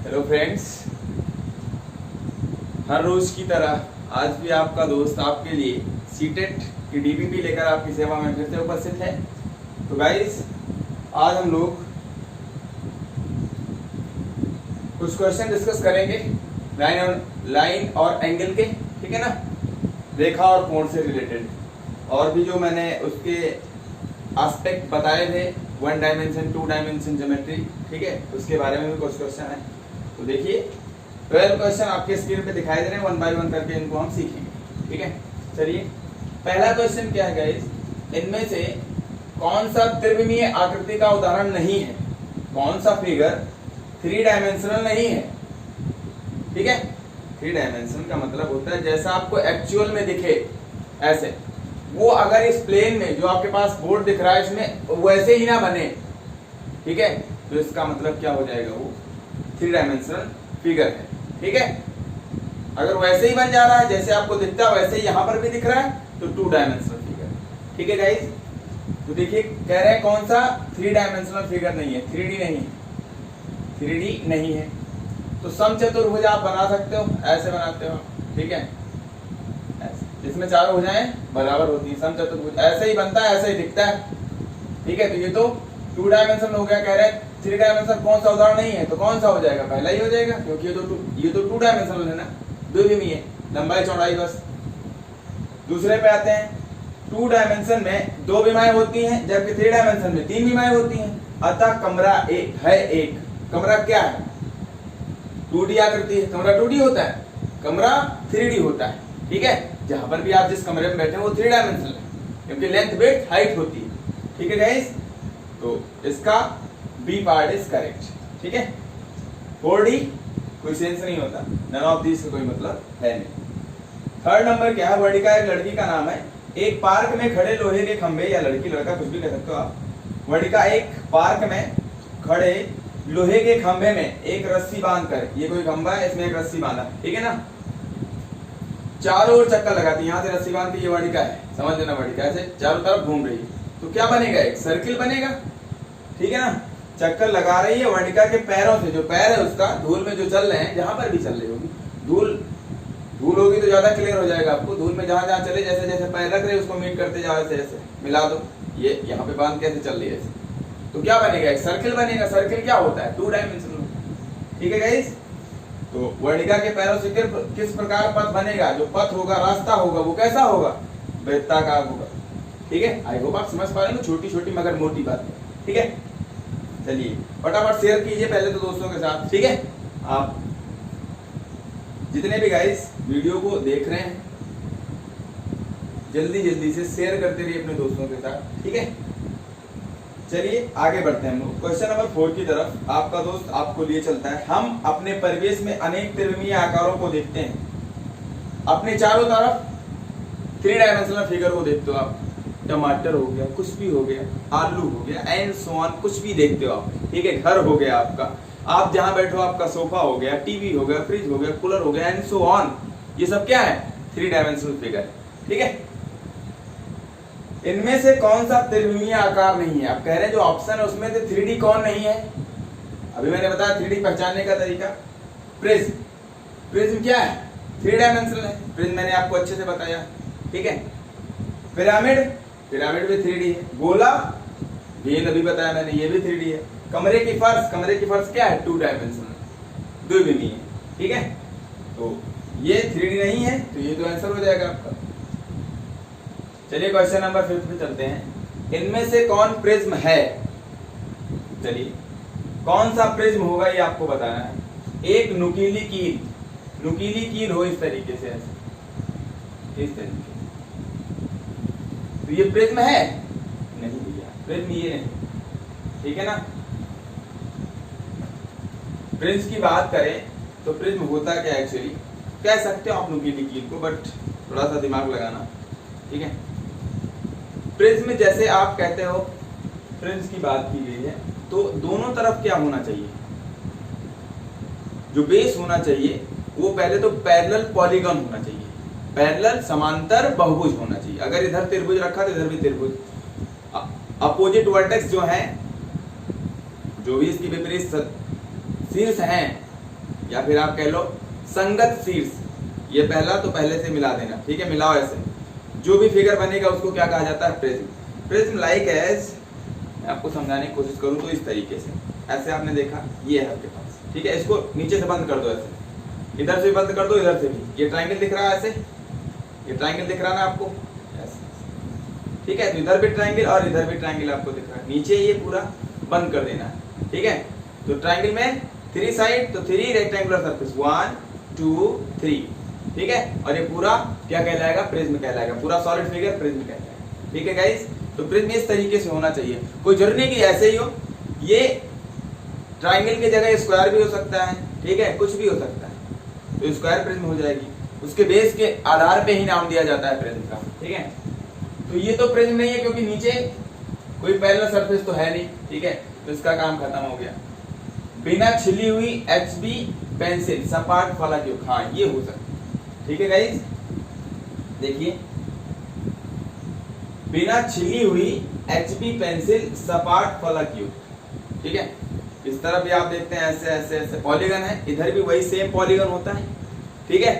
Hello friends, हर रोज की तरह आज भी आपका दोस्त आपके लिए सीटेट की डीबीपी लेकर आपकी सेवा में फिर से उपस्थित है। तो गाइस, आज हम लोग कुछ क्वेश्चन डिस्कस करेंगे लाइन और एंगल के, ठीक है ना, रेखा और कोण से रिलेटेड, और भी जो मैंने उसके एस्पेक्ट बताए थे 1 डायमेंशन 2 डायमेंशन ज्योमेट्री, ठीक है, उसके बारे में भी कुछ क्वेश्चन है। तो देखिए 12 क्वेश्चन आपके स्क्रीन पे दिखाई दे रहे हैं, 1 बाय 1 करके इनको हम सीखेंगे, ठीक है। चलिए, पहला क्वेश्चन क्या है गाइस, इनमें से कौन सा त्रिविमीय आकृति का उदाहरण नहीं है, कौन सा फिगर 3 डायमेंशनल नहीं है, ठीक है। 3 डायमेंशन का मतलब होता है जैसा आपको एक्चुअल में दिखे ऐसे, वो अगर इस प्लेन में जो आपके पास बोर्ड दिख रहा है इसमें वैसे ही ना बने, ठीक है, तो इसका मतलब क्या हो जाएगा, वो 3 डायमेंशनल फिगर है, ठीक है। अगर वैसे ही बन जा रहा है जैसे आपको दिखता है वैसे ही यहां पर भी दिख रहा है तो 2 डायमेंशनल फिगर, ठीक है गाइस। तो देखिए कह रहे हैं कौन सा 3 डायमेंशनल फिगर नहीं है, 3D नहीं है, 3D नहीं है। तो समचतुर्भुज आप बना सकते हो, ऐसे बनाते हो, ठीक है, इसमें चारों भुजाएं बराबर होती है, समचतुर्भुज ऐसे ही बनता है, ऐसे ही दिखता है, ठीक है। तो ये तो 2 डायमेंशन हो गया, कह रहे हैं 3 डायमेंशन कौन सा उदाहरण नहीं है, तो कौन सा हो जाएगा, पहला ही हो जाएगा, क्योंकि ये तो 2 डायमेंशनल है ना, द्विविमीय है, लंबाई चौड़ाई बस। दूसरे पे आते हैं, 2 डायमेंशन में 2 विमाएं होती हैं जबकि 3 डायमेंशन में 3 विमाएं होती हैं, अतः कमरा एक कमरा क्या है, 2D आकृति है, कमरा 2D होता है, कमरा 3D होता है, ठीक है। जहां पर भी आप जिस कमरे में बैठे हैं वो 3 डायमेंशनल है, क्योंकि लेंथ विड्थ हाइट होती है, ठीक है गाइस। तो इसका बी पार्ट इज करेक्ट, ठीक है। 4D कोई सेंस नहीं होता, नन ऑफ दिस से कोई मतलब है नहीं। थर्ड नंबर क्या है, वर्णिका एक लड़की का नाम है, एक पार्क में खड़े लोहे के खंभे, या लड़की लड़का कुछ भी कह सकते हो आप। वर्णिका एक पार्क में खड़े लोहे के खंभे में एक रस्सी बांधकर, ये कोई खंभा है इसमें एक रस्सी बांधा, ठीक है ना, चारों ओर चक्कर लगाती है, यहाँ से रस्सी बांध के, ये वर्णिका है, समझ लेना, वर्णिका ऐसे चारों तरफ घूम रही है, तो क्या बनेगा, एक सर्किल बनेगा, ठीक है ना। चक्कर लगा रही है, वर्णिका के पैरों से, जो पैर है उसका धूल में जो चल रहे हैं, जहां पर भी चल रही होगी, धूल होगी तो ज्यादा क्लियर हो जाएगा आपको, धूल में जहां जहां चले, जैसे जैसे पैर रख रहे उसको मीट करते जाओ, ऐसे ऐसे मिला दो, ये यहाँ पे बांध कैसे चल रही है ऐसे, तो क्या बनेगा, एक सर्किल बनेगा। सर्किल क्या होता है, 2 डायमेंशनल, ठीक है गाइस। तो वर्णिका के पैरों से किस प्रकार पथ बनेगा, जो पथ होगा, रास्ता होगा, वो कैसा होगा, वृत्ताकार होगा, ठीक है। आई होप आप समझ पा रहे हैं, छोटी छोटी मगर मोटी बात है, ठीक है। चलिए फटाफट शेयर कीजिए पहले तो दोस्तों के साथ, ठीक है। आप जितने भी गाइस वीडियो को देख रहे हैं जल्दी जल्दी से शेयर करते रहिए अपने दोस्तों के साथ, ठीक है। चलिए आगे बढ़ते हैं हम लोग क्वेश्चन नंबर 4 की तरफ। आपका दोस्त आपको लिए चलता है। हम अपने परिवेश में अनेक त्रिविमीय आकारों को देखते हैं, अपने चारों तरफ 3 डायमेंशनल फिगर को देखते हो आप, टमाटर हो गया, कुछ भी हो गया, आलू हो गया, एंड सो ऑन, कुछ भी देखते हो आप, ठीक है। घर हो गया आपका, आप जहां बैठो आपका सोफा हो गया, टीवी हो गया, फ्रिज हो गया, कूलर हो गया, एंड सो ऑन, ये सब क्या है, 3 डायमेंशनल फिगर, ठीक है। इनमें से कौन सा त्रिविमीय आकार नहीं है, आप कह रहे हैं जो ऑप्शन है उसमें से 3D कौन नहीं है। अभी मैंने बताया 3D पहचानने का तरीका, प्रिज्म, प्रिज्म क्या है, 3 डायमेंशनल है, प्रिज्म मैंने आपको अच्छे से बताया, ठीक है। पिरामिड, पिरामिड भी 3D है, गोला भी अभी बताया मैंने, ये भी 3D है। कमरे की फर्श, कमरे की फर्श क्या है, 2 डायमेंशनल, द्विविमीय, ठीक है। तो ये 3D नहीं है, तो ये तो आंसर हो जाएगा आपका। चलिए क्वेश्चन नंबर 5 पे चलते हैं। इनमें से कौन प्रिज्म है, चलिए कौन सा प्रिज्म होगा ये आपको बताना है। एक नुकीली कील, नुकीली कील हो इस तरीके से, ऐसे इस तरीके, तो ये प्रिज्म है नहीं भैया, प्रिज्म ये नहीं, ठीक है ना। प्रिज्म की बात करें तो प्रिज्म होता क्या एक्चुअली, कह सकते हो आप नुकीली कील को, बट थोड़ा सा दिमाग लगाना, ठीक है। प्रिज्म जैसे आप कहते हो, प्रिज्म की बात की गई है, तो दोनों तरफ क्या होना चाहिए, जो बेस होना चाहिए वो पहले तो पैरेलल पॉलीगॉन होना चाहिए, पैरेलल समांतर बहुभुज होना चाहिए। अगर इधर त्रिभुज रखा तो इधर भी त्रिभुज, अपोजिट वर्टेक्स जो है, जो भी इसकी विपरीत शीर्ष हैं या फिर आप कह लो संगत शीर्ष, ये पहला तो पहले से मिला देना, ठीक है, मिलाओ ऐसे, जो भी फिगर बनेगा उसको क्या कहा जाता है, प्रिज्म। प्रिज्म लाइक एज, मैं आपको समझाने की कोशिश करूं तो इस तरीके से, ऐसे आपने देखा ये है आपके पास, ठीक है, इसको नीचे से बंद कर दो ऐसे, इधर से बंद कर दो, इधर से भी, ये ट्राइंगल दिख रहा है ऐसे, ये ट्राइंगल दिख रहा है ना आपको ऐसे, ठीक है, तो इधर भी ट्राइंगल और इधर भी ट्राइंगल आपको दिख रहा है, नीचे ये पूरा बंद कर देना है, ठीक है। तो ट्राइंगल में 3 साइड, तो 3 रेक्टेंगुलर सरफेस, 1 2 3, ठीक है, और ये पूरा क्या कहलाएगा, प्रिज्म कहलाएगा, पूरा सॉलिड फिगर प्रिज्म कहलाएगा, ठीक है गाइस। तो प्रिज्म इस तरीके से होना चाहिए, कोई जरूरी नहीं कि ऐसे ही हो, ये ट्राइंगल की जगह स्क्वायर भी हो सकता है, ठीक है, कुछ भी हो सकता है, तो स्क्वायर प्रिज्म हो जाएगी, उसके बेस के आधार पे ही नाम दिया जाता है प्रिज्म का, ठीक है। तो ये तो प्रिज्म नहीं है क्योंकि नीचे कोई पैरेलल सरफेस तो है नहीं, ठीक है, तो इसका काम खत्म हो गया। बिना छिली हुई HB पेंसिल सपाट फलक युक्त, हाँ ये हो सकता है, ठीक है गाइस, देखिए बिना छिली हुई HB पेंसिल सपाट फलक युक्त, ठीक है, इस तरफ भी आप देखते हैं ऐसे ऐसे ऐसे पॉलीगन है, इधर भी वही सेम पॉलीगन होता है, ठीक है।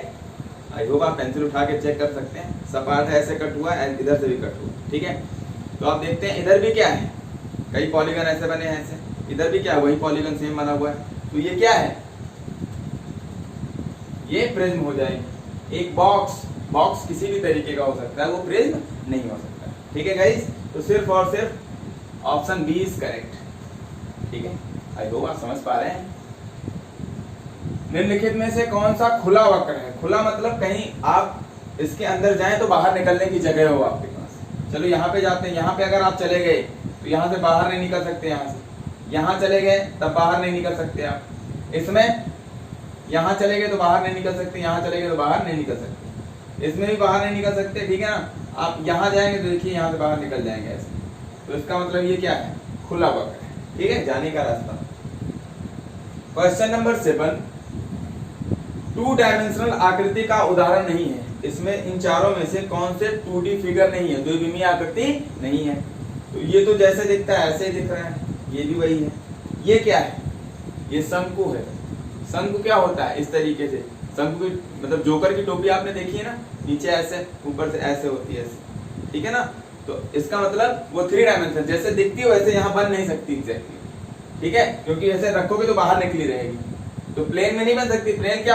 आई होप आप पेंसिल उठा के चेक कर सकते हैं, सपाट है, ऐसे कट हुआ है, इधर से भी कट हुआ, ठीक है। तो आप देखते हैं इधर भी क्या है, कई पॉलीगन ऐसे बने हैं ऐसे, इधर भी क्या है, वही पॉलीगन सेम बना हुआ है, तो ये क्या है, ये प्रिज्म हो जाएगी। एक बॉक्स किसी भी तरीके का हो सकता है, वो प्रिज्म नहीं हो सकता, ठीक है गाइस। तो सिर्फ और सिर्फ ऑप्शन बी इज करेक्ट, ठीक है। आई होप आप समझ पा रहे हैं। निम्नलिखित में से कौन सा खुला वक्र है, खुला मतलब कहीं आप इसके अंदर जाएं तो बाहर निकलने की जगह हो आपके पास। चलो यहाँ पे जाते हैं, यहाँ पे अगर आप चले गए तो यहाँ से बाहर नहीं निकल सकते, यहाँ से यहाँ चले गए तब बाहर नहीं निकल सकते आप, इसमें यहाँ चले गए तो बाहर नहीं निकल सकते, यहाँ चले गए तो बाहर नहीं निकल सकते, इसमें भी बाहर नहीं निकल सकते, ठीक है ना। आप यहाँ जाएंगे तो देखिए यहाँ से बाहर निकल जाएंगे ऐसे, तो इसका मतलब ये क्या है, खुला वक्र है, ठीक है, जाने का रास्ता। क्वेश्चन नंबर 7, 2 डायमेंशनल आकृति का उदाहरण नहीं है, इसमें इन चारों में से कौन से 2D फिगर नहीं है, द्विविमीय आकृति नहीं है। तो ये तो जैसे दिखता है ऐसे ही दिख रहा है, ये भी वही है। ये क्या है, ये शंकु है। शंकु क्या होता है, इस तरीके से शंकु की मतलब जोकर की टोपी आपने देखी है ना, नीचे ऐसे ऊपर से ऐसे होती है ऐसे, ठीक है ना। तो इसका मतलब वो 3 डायमेंशन जैसे दिखती है वैसे यहाँ बन नहीं सकती एग्जैक्टली, ठीक है, क्योंकि ऐसे रखोगे तो बाहर निकली रहेगी, तो प्लेन में नहीं बन सकती। प्लेन क्या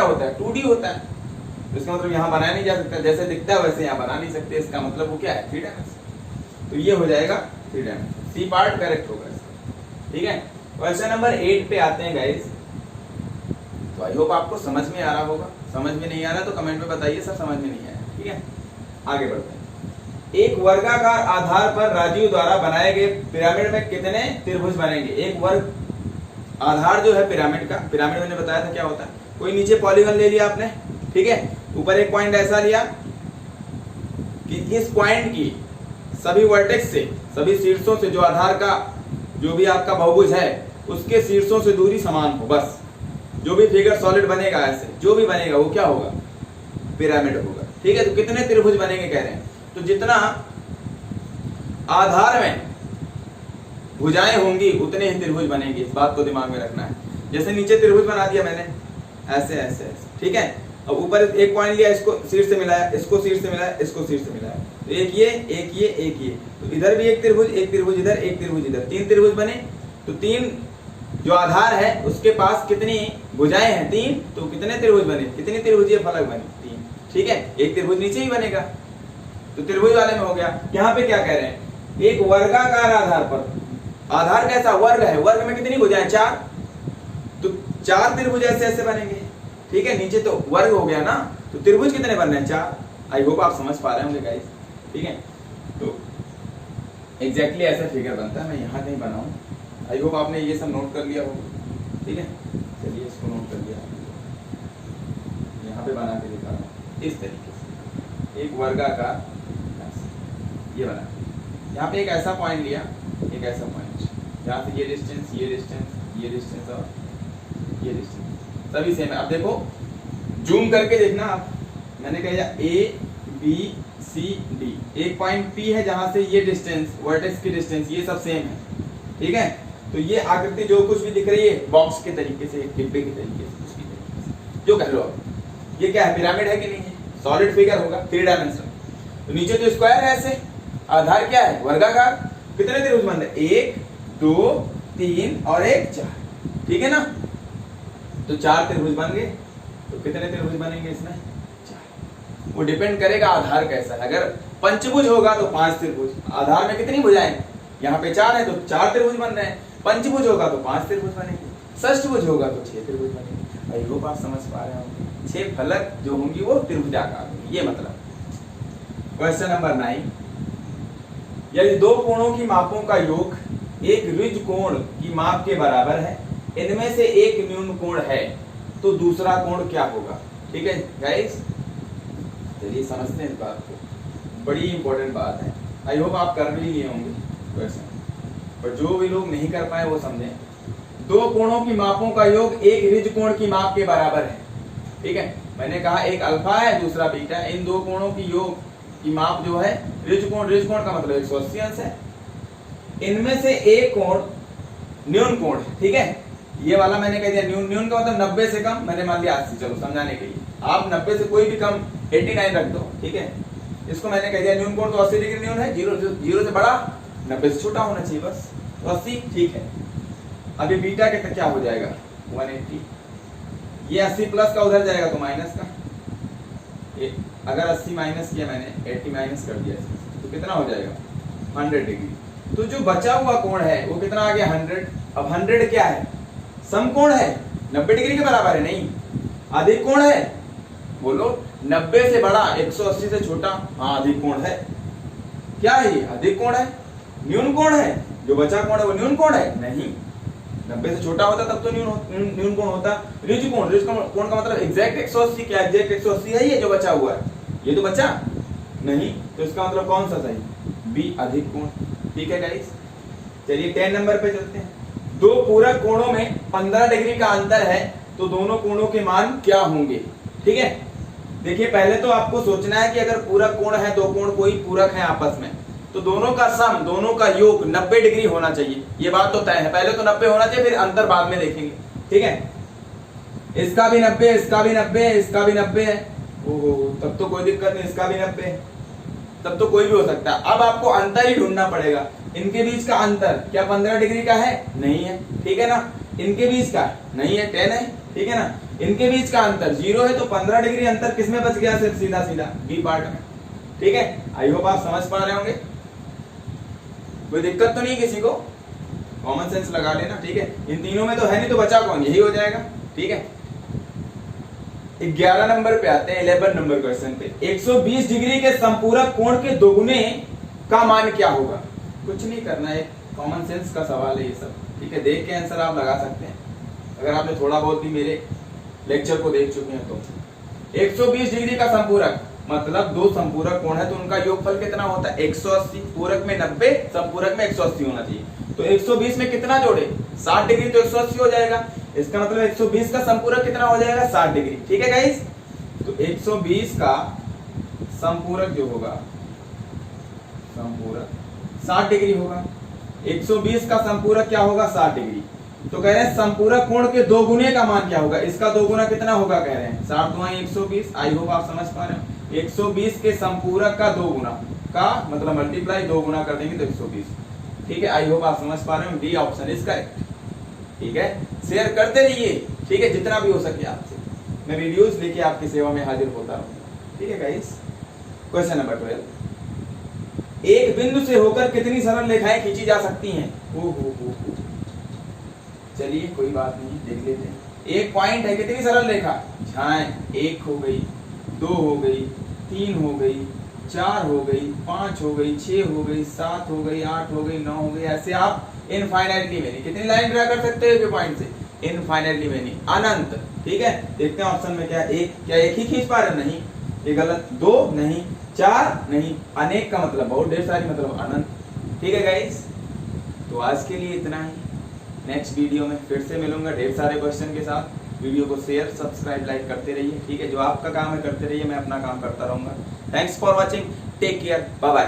होता है, 2D होता है, तो इसका मतलब यहाँ बनाया नहीं जा सकता, जैसे दिखता है वैसे यहाँ बना नहीं सकते, इसका मतलब वो क्या है, 3 डायमेंशन। तो ये हो जाएगा 3 डायमेंशन, सी पार्ट करेक्ट होगा इसका, ठीक है। क्वेश्चन नंबर 8 पे आते हैं गाइस। तो आई होप आपको समझ में आ रहा होगा, समझ में नहीं आ रहा तो कमेंट में बताइए सर समझ में नहीं आया, ठीक है। आगे बढ़ते हैं। एक वर्गाकार आधार पर राजीव द्वारा बनाए गए पिरामिड में कितने त्रिभुज बनेंगे। एक वर्ग आधार जो है पिरामिड का, पिरामिड मैंने बताया था क्या होता है, कोई नीचे पॉलीगन ले लिया आपने, ठीक है, ऊपर एक पॉइंट ऐसा लिया कि इस पॉइंट की सभी वर्टेक्स से, सभी शीर्षों से, जो आधार का जो भी आपका बहुभुज है उसके शीर्षों से दूरी समान हो, बस जो भी फिगर सॉलिड बनेगा ऐसे जो भी बनेगा वो क्या होगा, पिरामिड होगा, ठीक है। तो कितने त्रिभुज बनेंगे कह रहे हैं, तो जितना आधार में भुजाएं होंगी उतने ही त्रिभुज बनेंगे, इस बात को दिमाग में रखना है। जैसे नीचे त्रिभुज बना दिया मैंने ऐसे ऐसे ऐसे, ठीक है, अब ऊपर एक पॉइंट लिया, इसको शीर्ष से मिलाया, इसको शीर्ष से मिलाया, इसको शीर्ष से मिलाया, तो एक ये एक ये एक ये, तो इधर भी एक त्रिभुज इधर, एक त्रिभुज इधर, 3 त्रिभुज बने। तो 3 जो आधार है उसके पास कितनी भुजाएं हैं, 3, तो कितने त्रिभुज बने, कितनी त्रिभुजीय फलक बने, 3, ठीक है। एक त्रिभुज नीचे ही बनेगा, तो त्रिभुज वाले में हो गया। यहाँ पे क्या कह रहे हैं, एक वर्गाकार आधार पर, आधार कैसा वर्ग है, वर्ग में कितनी भुजाएं, 4, तो 4 त्रिभुज ऐसे ऐसे बनेंगे, ठीक है। नीचे तो वर्ग हो गया ना, तो त्रिभुज कितने बन रहे हैं, 4। आई होप आप समझ पा रहे होंगे गाइस, ठीक है। तो एग्जैक्टली ऐसा फिगर बनता है, मैं यहाँ नहीं बनाऊं। आई होप आपने ये सब नोट कर लिया होगा, ठीक है। चलिए इसको नोट कर लिया, यहाँ पे बना के दिखा रहा हूँ इस तरीके से, एक वर्गाकार ये बना, यहाँ पे एक ऐसा पॉइंट लिया, एक ऐसा पॉइंट, जहाँ से ये डिस्टेंस ये डिस्टेंस ये डिस्टेंस और ये डिस्टेंस सभी सेम है। अब देखो जूम करके देखना आप, मैंने कहा ABCD, एक पॉइंट P है जहां से ये डिस्टेंस वर्टेक्स की डिस्टेंस ये सब सेम है, ठीक है। तो ये आकृति जो कुछ भी दिख रही है बॉक्स के तरीके से, डिब्बे के तरीके से, कुछ भी तरीके से जो कह लो आप, ये क्या है, पिरामिड है कि नहीं है, सॉलिड फिगर होगा, 3 डायमेंशन। तो नीचे तो स्क्वायर है ऐसे, आधार क्या है, वर्गाकार। कितने त्रिभुज बन रहे, 1 2 3 और 1 4, ठीक है ना। तो 4 त्रिभुज बन गए। तो कितने त्रिभुज बनेंगे इसमें, 4। वो डिपेंड करेगा आधार कैसा है। अगर पंचभुज होगा तो 5 त्रिभुज, आधार में कितनी भुजाएं, यहाँ पे 4 है तो 4 त्रिभुज बन रहे हैं। पंचभुज होगा तो 5 त्रिभुज बनेंगे, षष्ठभुज होगा तो 6 त्रिभुज बनेंगे। आई होप आप समझ पा रहे होंगे। 6 फलक जो होंगी वो त्रिभुजाकार होंगी, ये मतलब। क्वेश्चन नंबर 9, यदि दो कोणों की मापों का योग एक ऋज कोण की माप के बराबर है, इनमें से एक न्यून कोण है, तो दूसरा कोण क्या होगा। ठीक है गाइस, चलिए समझते हैं इस बात को, बड़ी इंपॉर्टेंट बात है। आई होप आप कर भी लिए होंगे क्वेश्चन, पर जो भी लोग नहीं कर पाए वो समझें। दो कोणों की मापों का योग एक ऋज कोण की माप के बराबर है। ठीक है, मैंने कहा एक अल्फा है दूसरा बीटा है, इन दो कोणों की योग की माप जो है ऋज कोण का मतलब 180 अंश है। इनमें से एक कोण न्यून कोण है। ठीक है, ये वाला मैंने कह दिया न्यून का मतलब 90 से कम, मैंने मान लिया 80, चलो समझाने के लिए आप 90 से कोई भी कम 89 रख दो। ठीक है, इसको मैंने कह दिया न्यून कोण तो 80 डिग्री न्यून है, जीरो से बड़ा 90 से छोटा होना चाहिए बस, तो 80 ठीक है। अभी बीटा के तक क्या हो जाएगा 180, ये 80 प्लस का उधर जाएगा तो माइनस का, अगर 80 माइनस किया मैंने 80 माइनस कर दिया तो कितना हो जाएगा 100 डिग्री। तो जो बचा हुआ कोण है वो कितना आ गया 100। अब 100 क्या है, समकोण है, 90 डिग्री के बराबर है नहीं, अधिक कोण है। बोलो 90 से बड़ा 180 से छोटा, हाँ अधिक कोण है। क्या है ये, अधिक कोण है, न्यून कोण है। जो बचा कोण है वो न्यून कोण है नहीं, 90 से छोटा होता तब तो न्यून कोण होता। ऋज कोण का मतलब एग्जैक्ट 180, क्या एग्जैक्ट 180 है ये जो बचा हुआ है, ये तो बचा नहीं, तो इसका मतलब कौन सा सही, बी अधिक कोण। ठीक है गाइस, चलिए 10 नंबर पे चलते हैं। दो पूरक कोणों में 15 डिग्री का अंतर है, तो दोनों कोणों के मान क्या होंगे। ठीक है, देखिए पहले तो आपको सोचना है कि अगर पूरक कोण है, दो कोण कोई पूरक है आपस में, तो दोनों का सम, दोनों का योग 90 डिग्री होना चाहिए। ये बात तो तय है, पहले तो 90 होना चाहिए, फिर अंतर बाद में देखेंगे। ठीक है, इसका भी 90, इसका भी 90, इसका भी 90 है, ओहो तब तो कोई दिक्कत नहीं, इसका भी 90 है, तब तो कोई भी हो सकता है। अब आपको अंतर ही ढूंढना पड़ेगा। इनके बीच का अंतर क्या 15 डिग्री का है, नहीं है। ठीक है ना, इनके बीच का नहीं है, 10 है। ठीक है ना, इनके बीच का अंतर 0 है, तो 15 डिग्री अंतर किसमें बच गया, सिर्फ सीधा सीधा बी पार्ट में। ठीक है, आई होप आप समझ पा रहे होंगे, कोई दिक्कत तो नहीं किसी को, कॉमन सेंस लगा लेना। ठीक है, इन तीनों में तो है नहीं, तो बचा कौन, यही हो जाएगा। ठीक है, 11 नंबर पे आते हैं, 11 नंबर क्वेश्चन पे। 120 डिग्री के संपूरक कोण के दोगुने का मान क्या होगा। कुछ नहीं करना है, कॉमन सेंस का सवाल है ये सब। ठीक है, देख के आंसर आप लगा सकते हैं अगर आपने थोड़ा बहुत भी मेरे लेक्चर को देख चुके हैं तो। 120 डिग्री का संपूरक मतलब दो संपूरक कोण है, तो उनका योगफल कितना होता है 180। पूरक में 90, संपूरक में 180 होना चाहिए। तो 120 में कितना जोड़े, 60 डिग्री, तो 180 हो जाएगा। इसका मतलब 120 का संपूरक कितना हो जाएगा 60 डिग्री। ठीक है गाइस, तो 120 का संपूरक जो होगा, संपूरक 60 डिग्री होगा। 120 का संपूरक क्या होगा 60 डिग्री। तो कह रहे हैं संपूरक कोण के दो गुने का मान क्या होगा, इसका दो गुना कितना होगा, कह रहे हैं 60 दुआएं 120। आई होप आप समझ पा रहे हो। 120 के संपूरक का दो गुना का मतलब मल्टीप्लाई, दो गुना कर देंगे तो 120। ठीक है, आई होप आप समझ पा रहे हो, डी ऑप्शन इज करेक्ट। ठीक है, शेयर करते रहिए। ठीक है, जितना भी हो सके आपसे, मैं वीडियोस लेके आपकी सेवा में हाजिर होता रहूंगा। ठीक है गाइस, क्वेश्चन नंबर 12। एक बिंदु से होकर कितनी सरल रेखाएं खींची जा सकती हैं। हो चलिए कोई बात नहीं, देख लेते हैं। एक पॉइंट है, कितनी सरल रेखा, झाएं 1 हो गई, 2 हो गई, 3 हो गई, 4 हो गई, 5 हो गई, 6 हो गई, 7 हो गई, 8 हो गई, 9 हो गई। ऐसे आप इनफाइनाइटली मेनी कितनी लाइन ड्रा कर सकते हो पॉइंट से, इनफाइनाइटली मेनी, अनंत। ठीक है, देखते हैं ऑप्शन में क्या एक, क्या एक ही खींच पा रहे, नहीं ये गलत। 2 नहीं, 4 नहीं, अनेक का मतलब बहुत ढेर सारी, मतलब अनंत। ठीक है गाइस, तो आज के लिए इतना ही। नेक्स्ट वीडियो में फिर से मिलूंगा ढेर सारे क्वेश्चन के साथ। वीडियो को शेयर, सब्सक्राइब, लाइक करते रहिए। ठीक है, जो आपका काम है करते रहिए, मैं अपना काम करता रहूंगा। Thanks for watching, take care, bye bye.